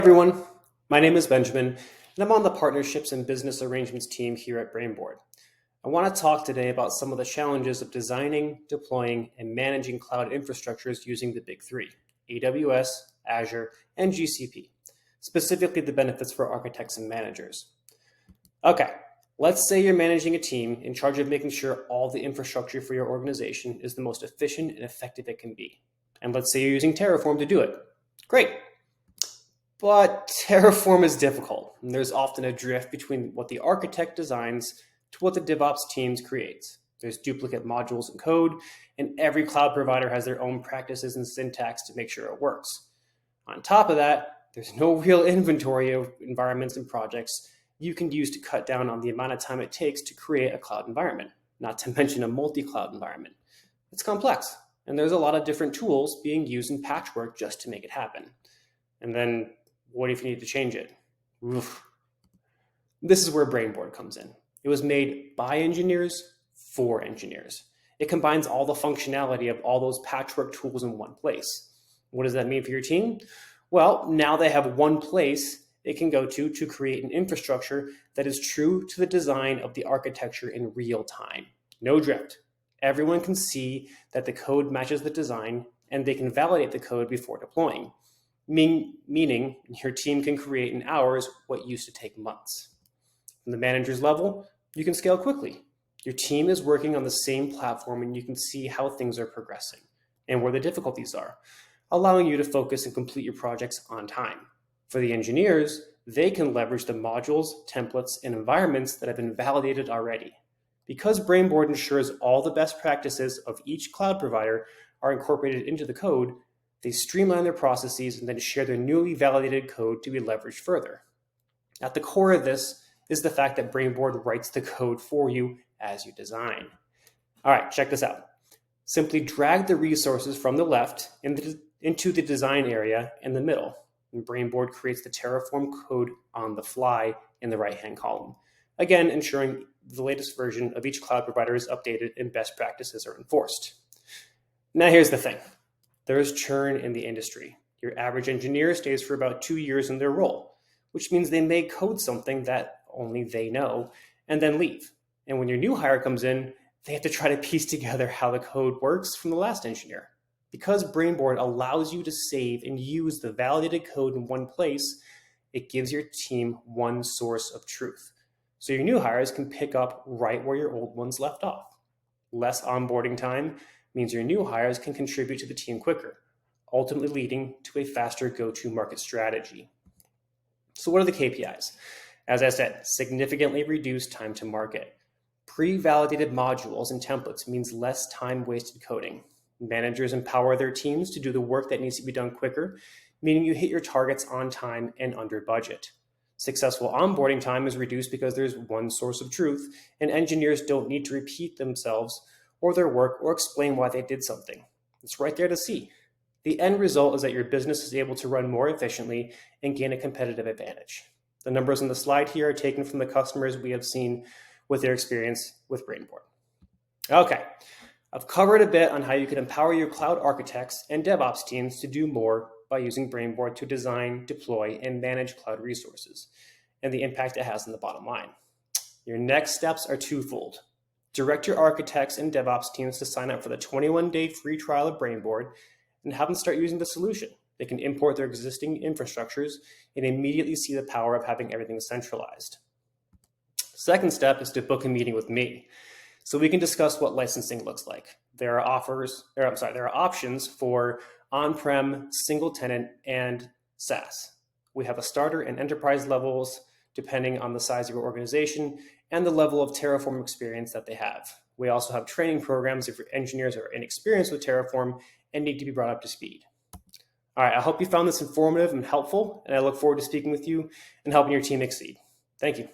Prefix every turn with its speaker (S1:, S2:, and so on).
S1: Everyone, my name is Benjamin, and I'm on the Partnerships and Business Arrangements team here at Brainboard. I want to talk today about some of the challenges of designing, deploying, and managing cloud infrastructures using the big three, AWS, Azure, and GCP, specifically the benefits for architects and managers. Okay, let's say you're managing a team in charge of making sure all the infrastructure for your organization is the most efficient and effective it can be. And let's say you're using Terraform to do it. Great. But Terraform is difficult, and there's often a drift between what the architect designs to what the DevOps teams creates. There's duplicate modules and code, and every cloud provider has their own practices and syntax to make sure it works. On top of that, there's no real inventory of environments and projects you can use to cut down on the amount of time it takes to create a cloud environment, not to mention a multi-cloud environment. It's complex, and there's a lot of different tools being used in patchwork just to make it happen. And then what if you need to change it? Oof. This is where Brainboard comes in. It was made by engineers for engineers. It combines all the functionality of all those patchwork tools in one place. What does that mean for your team? Well, now they have one place they can go to create an infrastructure that is true to the design of the architecture in real time. No drift. Everyone can see that the code matches the design, and they can validate the code before deploying. Meaning your team can create in hours what used to take months. From the manager's level, you can scale quickly. Your team is working on the same platform, and you can see how things are progressing and where the difficulties are, allowing you to focus and complete your projects on time. For the engineers, they can leverage the modules, templates, and environments that have been validated already. Because Brainboard ensures all the best practices of each cloud provider are incorporated into the code, they streamline their processes and then share their newly validated code to be leveraged further. At the core of this is the fact that Brainboard writes the code for you as you design. All right, check this out. Simply drag the resources from the left into the design area in the middle, and Brainboard creates the Terraform code on the fly in the right-hand column. Again, ensuring the latest version of each cloud provider is updated and best practices are enforced. Now here's the thing. There is churn in the industry. Your average engineer stays for about 2 years in their role, which means they may code something that only they know and then leave. And when your new hire comes in, they have to try to piece together how the code works from the last engineer. Because Brainboard allows you to save and use the validated code in one place, it gives your team one source of truth. So your new hires can pick up right where your old ones left off. Less onboarding time means your new hires can contribute to the team quicker, ultimately leading to a faster go-to-market strategy. So what are the KPIs? As I said, significantly reduced time to market. Pre-validated modules and templates means less time wasted coding. Managers empower their teams to do the work that needs to be done quicker, meaning you hit your targets on time and under budget. Successful onboarding time is reduced because there's one source of truth, and engineers don't need to repeat themselves or their work or explain why they did something. It's right there to see. The end result is that your business is able to run more efficiently and gain a competitive advantage. The numbers on the slide here are taken from the customers we have seen with their experience with Brainboard. Okay, I've covered a bit on how you can empower your cloud architects and DevOps teams to do more by using Brainboard to design, deploy, and manage cloud resources, and the impact it has on the bottom line. Your next steps are twofold. Direct your architects and DevOps teams to sign up for the 21-day free trial of Brainboard and have them start using the solution. They can import their existing infrastructures and immediately see the power of having everything centralized. Second step is to book a meeting with me so we can discuss what licensing looks like. There are options for on-prem, single tenant, and SaaS. We have a starter and enterprise levels depending on the size of your organization and the level of Terraform experience that they have. We also have training programs if your engineers are inexperienced with Terraform and need to be brought up to speed. All right, I hope you found this informative and helpful, and I look forward to speaking with you and helping your team exceed. Thank you.